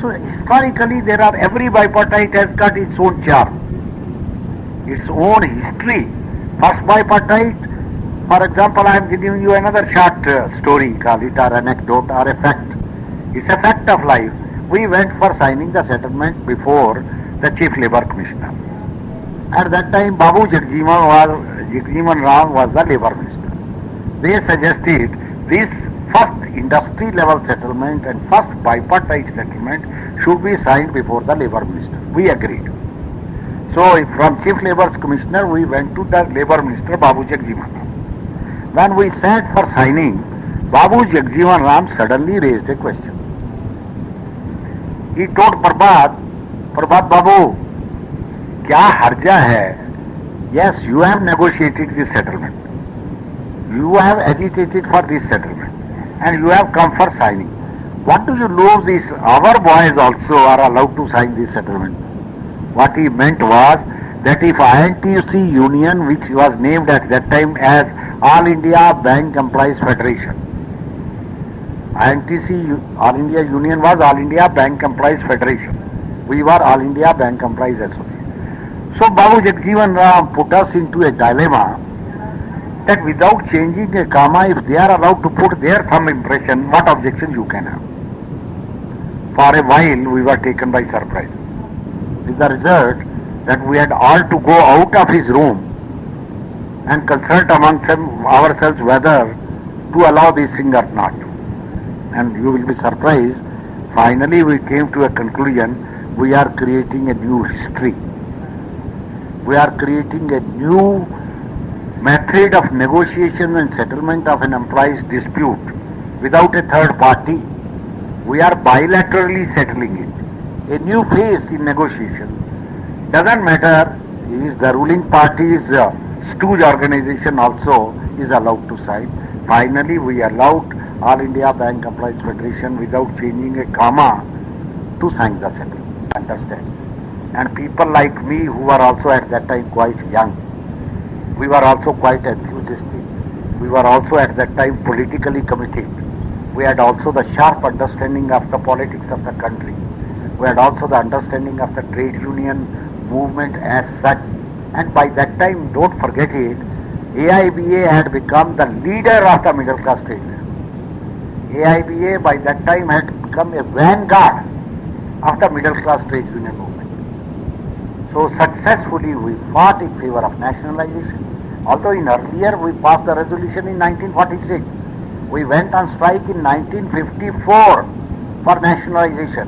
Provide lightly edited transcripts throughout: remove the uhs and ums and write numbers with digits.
So historically there are, every bipartite has got its own charm, its own history. First bipartite, for example, I am giving you another short story, call it or anecdote or a fact. It's a fact of life. We went for signing the settlement before the Chief Labour Commissioner. At that time, Babu Jagjivan Ram was the Labour Minister. They suggested this first industry level settlement and first bipartite settlement should be signed before the Labour Minister. We agreed. So from Chief Labour Commissioner, we went to the Labour Minister Babu Jagjivan Ram. When we sat for signing, Babu Jagjivan Ram suddenly raised a question. He told Prabhat Babu, kya harja hai? Yes, you have negotiated this settlement. You have agitated for this settlement and you have come for signing. What do you lose is our boys also are allowed to sign this settlement. What he meant was that if INTUC Union, which was named at that time as All India Bank Employees Federation, INTC All India Union was All India Bank Employees Federation. We were All India Bank Employees Association. So Babu Jagjivan Ram put us into a dilemma that without changing a comma, if they are allowed to put their thumb impression, what objection you can have? For a while we were taken by surprise. With the result that we had all to go out of his room and consult amongst ourselves whether to allow this thing or not. And you will be surprised, finally we came to a conclusion, we are creating a new history. We are creating a new method of negotiation and settlement of an employee's dispute without a third party. We are bilaterally settling it. A new phase in negotiation. Doesn't matter if the ruling party's stooge organization also is allowed to sign. Finally, we allowed All India Bank Employees Federation without changing a comma to sign the settlement. Understand? And people like me who were also at that time quite young, we were also quite enthusiastic. We were also at that time politically committed. We had also the sharp understanding of the politics of the country. We had also the understanding of the trade union movement as such. And by that time, don't forget it, AIBA had become the leader of the middle class trade union. AIBA by that time had become a vanguard of the middle class trade union movement. So successfully we fought in favor of nationalization. Although in earlier we passed the resolution in 1946. We went on strike in 1954 for nationalization.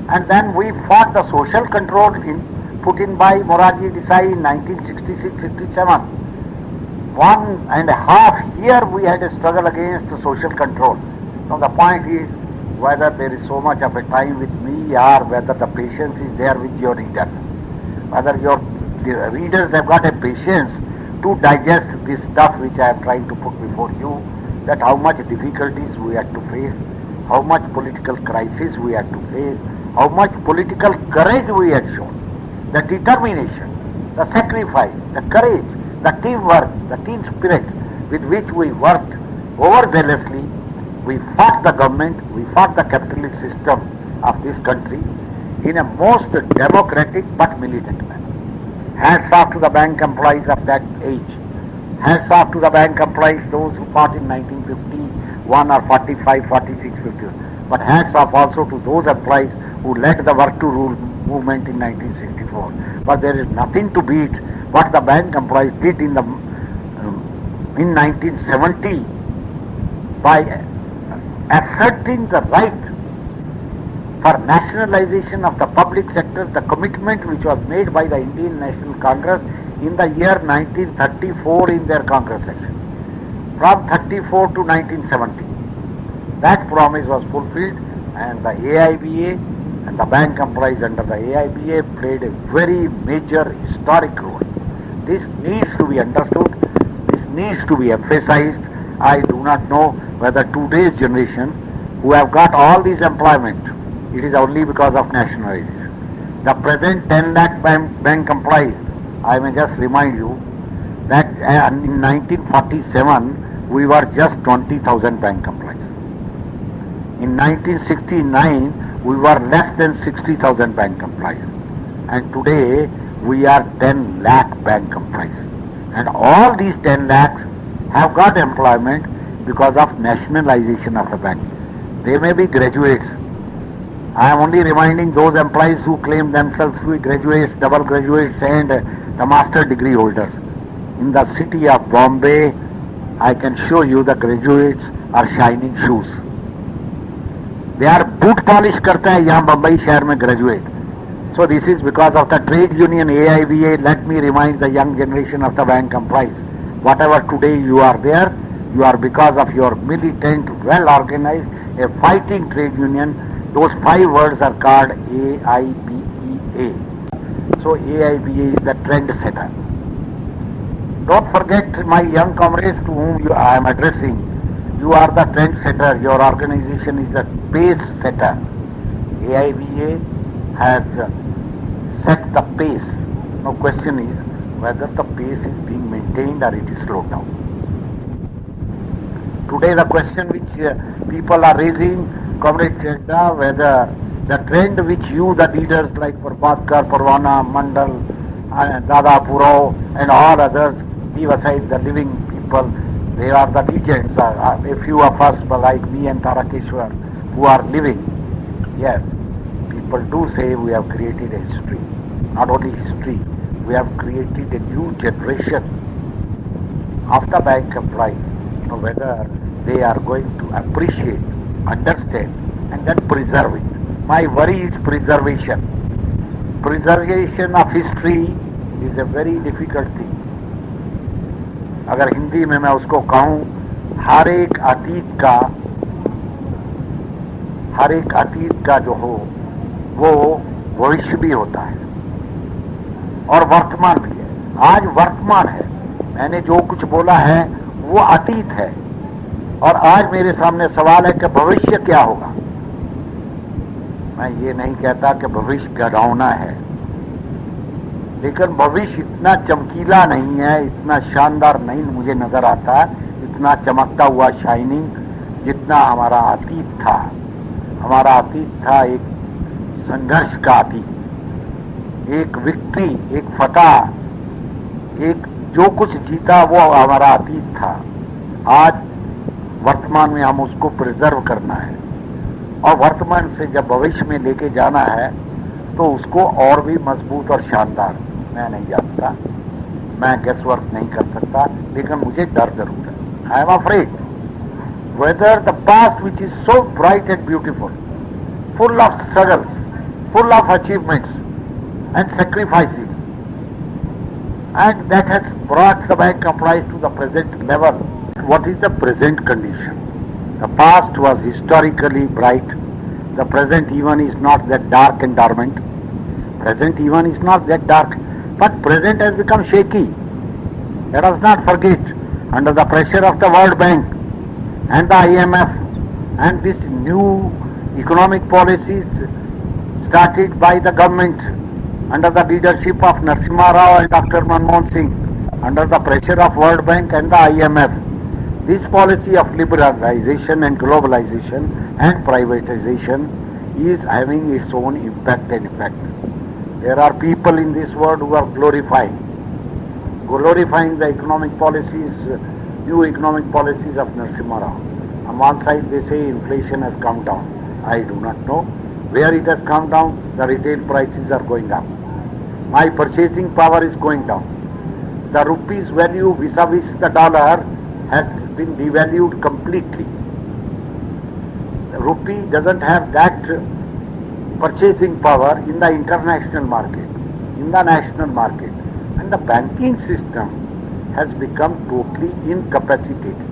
And then we fought the social control put in by Morarji Desai in 1966-67. 1.5 year we had a struggle against the social control. Now the point is whether there is so much of a time with me or whether the patience is there with your readers. Whether your readers have got a patience to digest this stuff which I am trying to put before you, that how much difficulties we had to face, how much political crisis we had to face, how much political courage we had shown, the determination, the sacrifice, the courage, the teamwork, the team spirit with which we worked overzealously. We fought the government, we fought the capitalist system of this country in a most democratic but militant manner. Hats off to the bank employees of that age. Hats off to the bank employees, those who fought in 1951 or 45, 46, 50. But hats off also to those employees who led the work to rule movement in 1964. But there is nothing to beat what the bank employees did in 1970 by asserting the right for nationalization of the public sector, the commitment which was made by the Indian National Congress in the year 1934 in their Congress session. From 34 to 1970. That promise was fulfilled, and the AIBA and the bank employees under the AIBA played a very major historic role. This needs to be understood, this needs to be emphasized. I do not know whether today's generation who have got all this employment, it is only because of nationalization. The present 10 lakh bank employees, I may just remind you that in 1947 we were just 20,000 bank employees. In 1969 we were less than 60,000 bank employees. And today we are 10 lakh bank employees. And all these 10 lakhs have got employment because of nationalization of the bank. They may be graduates. I am only reminding those employees who claim themselves to be graduates, double graduates and the master degree holders. In the city of Bombay, I can show you the graduates are shining shoes. They are boot polish करते हैं यहाँ बम्बई शहर में graduate. So this is because of the trade union AIBA. Let me remind the young generation of the bank employees. Whatever today you are there, you are because of your militant, well organized, a fighting trade union. Those 5 words are called AIBEA. So AIBA is the trend setter. Don't forget, my young comrades to whom I am addressing, you are the trend setter. Your organization is the pace setter. AIBA has set the pace. Now question is whether the pace is being maintained or it is slowed down. Today the question which people are raising, Comrade Chadha, whether the trend which you, the leaders like Parvatkar, Parwana, Mandal, Dada Purao and all others, leave aside the living people, they are the legends, a few of us like me and Tarakeshwar who are living. Yes, people do say we have created a history. Not only history, we have created a new generation of the bank employees. Whether they are going to appreciate, understand and then preserve it. My worry is preservation. Preservation of history is a very difficult thing. अगर हिंदी में मैं उसको कहूँ, हर एक अतीत का जो हो वो भविष्य भी होता है और वर्तमान भी है. आज वर्तमान है, मैंने जो कुछ बोला है वो अतीत है और आज मेरे सामने सवाल है कि भविष्य क्या होगा. मैं ये नहीं कहता कि भविष्य डरावना है, लेकिन भविष्य इतना चमकीला नहीं है, इतना शानदार नहीं मुझे नजर आता, इतना चमकता हुआ शाइनिंग जितना हमारा अतीत था. हमारा अतीत था एक संघर्ष का अतीत, एक विक्ट्री, एक फतह, एक जो कुछ जीता वो हमारा अतीत था. आज वर्तमान में हम उसको प्रिजर्व करना है और वर्तमान से जब भविष्य में लेके जाना है तो उसको और भी मजबूत और शानदार. मैं नहीं जानता, मैं गेस वर्क नहीं कर सकता, लेकिन मुझे डर जरूर है. I am afraid whether the past which is so bright and beautiful, full of struggles, full of achievements and sacrifices, and that has brought the bank employees to the present level. What is the present condition? The past was historically bright. The present even is not that dark and dormant. Present even is not that dark, but present has become shaky. Let us not forget, under the pressure of the World Bank and the IMF and this new economic policies started by the government under the leadership of Narasimha Rao and Dr. Manmohan Singh, under the pressure of World Bank and the IMF, this policy of liberalization and globalization and privatization is having its own impact and effect. There are people in this world who are glorifying the economic policies, new economic policies of Narasimha Rao. On one side they say inflation has come down. I do not know where it has come down. The retail prices are going up. My purchasing power is going down. The rupee's value vis-a-vis the dollar has been devalued completely. The rupee doesn't have that purchasing power in the international market, in the national market, and the banking system has become totally incapacitated.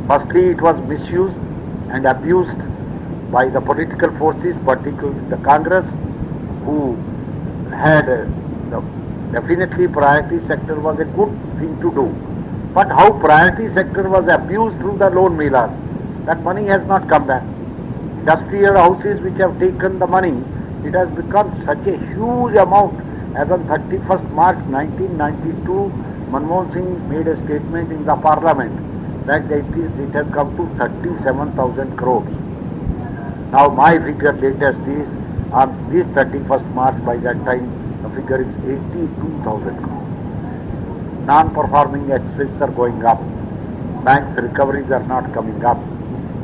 Firstly, it was misused and abused by the political forces, particularly the Congress, who had definitely priority sector was a good thing to do. But how priority sector was abused through the loan mailers, that money has not come back. Industrial houses which have taken the money, it has become such a huge amount. As on 31st March 1992, Manmohan Singh made a statement in the parliament that it has come to 37,000 crores. Now my figure latest is on this 31st March, by that time the figure is 82,000 crore. Non-performing assets are going up. Banks' recoveries are not coming up.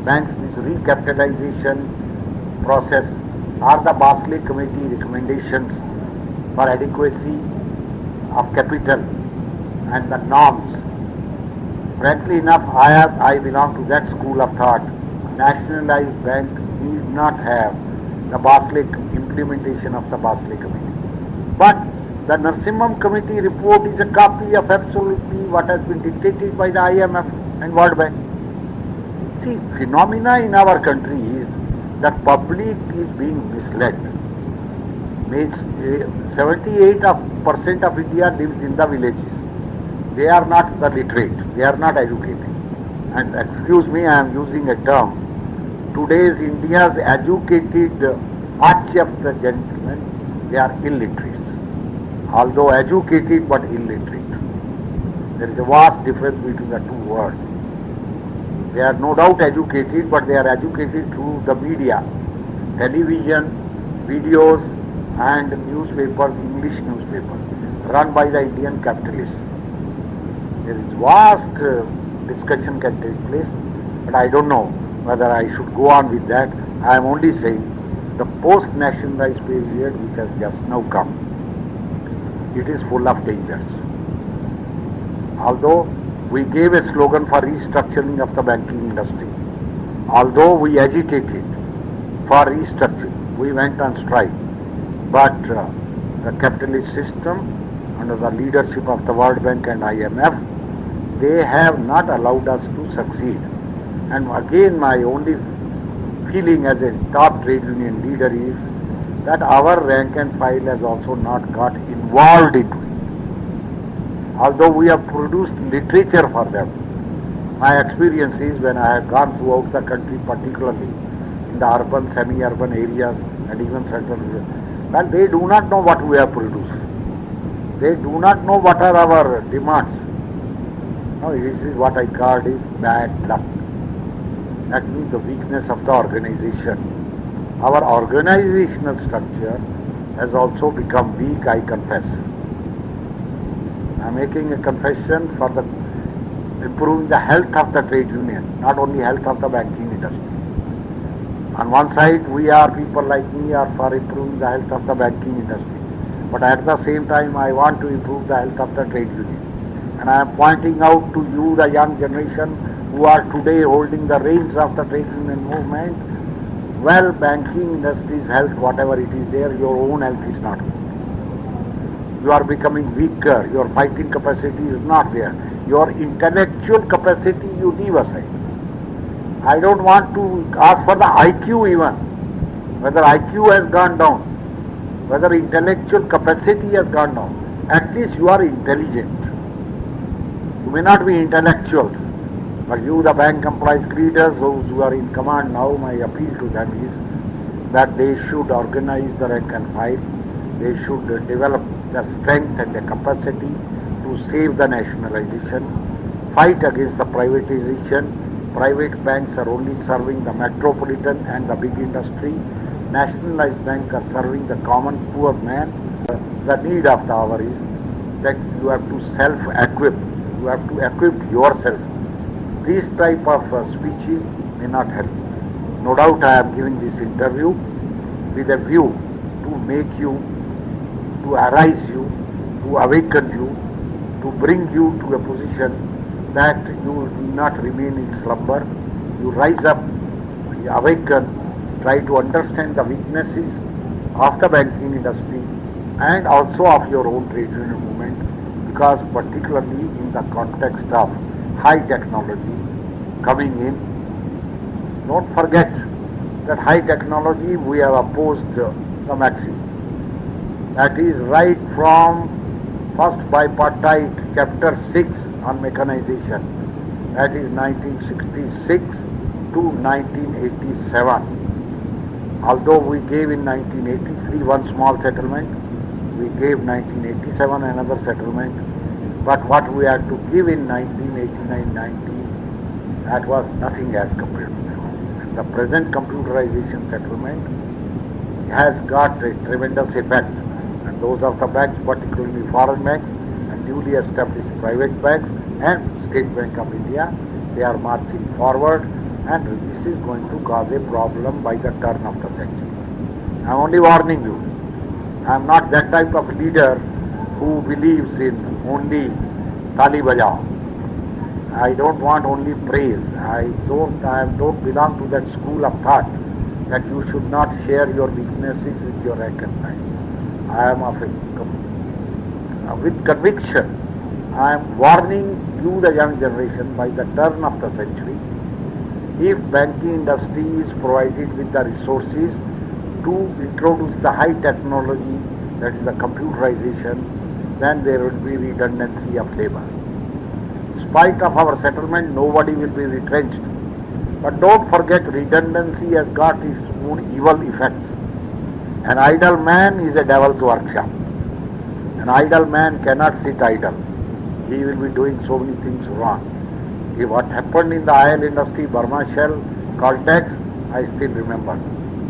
Banks' this recapitalization process are the Basel Committee recommendations for adequacy of capital and the norms. Frankly enough, I belong to that school of thought. Nationalized bank need not have the Basel implementation of the Basel Committee. But the Narsimham Committee report is a copy of absolutely what has been dictated by the IMF and World Bank. See, phenomena in our country is that public is being misled. Means 78% of India lives in the villages. They are not the literate. They are not educated. And excuse me, I am using a term. Today's India's educated much of the gentlemen, they are illiterate. Although educated but illiterate. There is a vast difference between the two words. They are no doubt educated, but they are educated through the media, television, videos and newspapers, English newspapers, run by the Indian capitalists. There is vast discussion can take place, but I don't know whether I should go on with that. I am only saying the post-nationalized period which has just now come, it is full of dangers. Although we gave a slogan for restructuring of the banking industry, although we agitated for restructuring, we went on strike, but the capitalist system under the leadership of the World Bank and IMF, they have not allowed us to succeed. And again, my only feeling as a top trade union leader is that our rank and file has also not got involved into it. Although we have produced literature for them, my experience is when I have gone throughout the country, particularly in the urban, semi-urban areas and even certain areas, well, they do not know what we have produced. They do not know what are our demands. No, this is what I called is bad luck. That means the weakness of the organization. Our organizational structure has also become weak, I confess. I am making a confession for the improving the health of the trade union, not only health of the banking industry. On one side, we are people like me are for improving the health of the banking industry, but at the same time, I want to improve the health of the trade union. And I am pointing out to you, the young generation who are today holding the reins of the trade union movement, well, banking industry's health, whatever it is there, your own health is not good. You are becoming weaker, your fighting capacity is not there. Your intellectual capacity you leave aside. I don't want to ask for the IQ even, whether IQ has gone down, whether intellectual capacity has gone down. At least you are intelligent. You may not be intellectuals, but you, the bank employees leaders, those who are in command now, my appeal to them is that they should organize the rank and file. They should develop the strength and the capacity to save the nationalization, fight against the privatization. Private banks are only serving the metropolitan and the big industry. Nationalized banks are serving the common poor man. The need of the hour is that you have to self-equip. You have to equip yourself. These type of speeches may not help. No doubt I am giving this interview with a view to make you, to arise you, to awaken you, to bring you to a position that you will not remain in slumber. You rise up, you awaken, try to understand the weaknesses of the banking industry and also of your own trade union movement, because particularly in the context of high technology coming in, don't forget that high technology we have opposed the maxim. That is right from first bipartite chapter 6 on mechanization, that is 1966 to 1987. Although we gave in 1983 one small settlement, we gave 1987 another settlement, but what we had to give in 1989-90, that was nothing as compared to that. the present computerization settlement has got a tremendous effect, and those are the banks, particularly foreign banks and newly established private banks and State Bank of India, they are marching forward, and this is going to cause a problem by the turn of the century. I am only warning you. I am not that type of leader who believes in only tali bajao. I don't want only praise. I don't belong to that school of thought that you should not share your weaknesses with your rank and file. I am with conviction. I am warning you, the young generation, by the turn of the century, if banking industry is provided with the resources to introduce the high technology, that is the computerization, then there will be redundancy of labor. In spite of our settlement, nobody will be retrenched. But don't forget, redundancy has got its own evil effects. An idle man is a devil's workshop. An idle man cannot sit idle. He will be doing so many things wrong. If what happened in the oil industry, Burma Shell, Caltex, I still remember.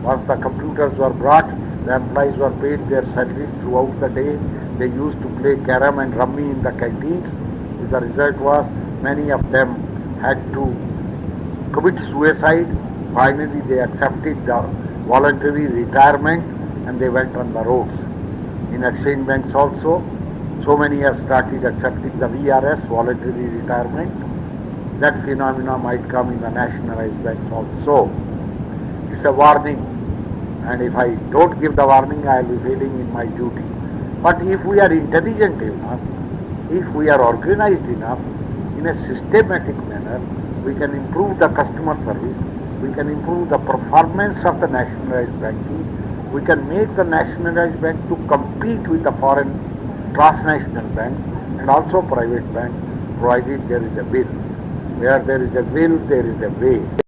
Once the computers were brought, the employees were paid their salaries throughout the day. They used to play carom and rummy in the canteens. The result was many of them had to commit suicide. Finally, they accepted the voluntary retirement and they went on the roads. In exchange banks also, so many have started accepting the VRS, voluntary retirement. That phenomena might come in the nationalized banks also. It's a warning, and if I don't give the warning, I will be failing in my duty. But if we are intelligent enough, if we are organized enough, in a systematic manner, we can improve the customer service, we can improve the performance of the nationalized banking, we can make the nationalized bank to compete with the foreign transnational banks and also private banks, provided there is a will. Where there is a will, there is a way.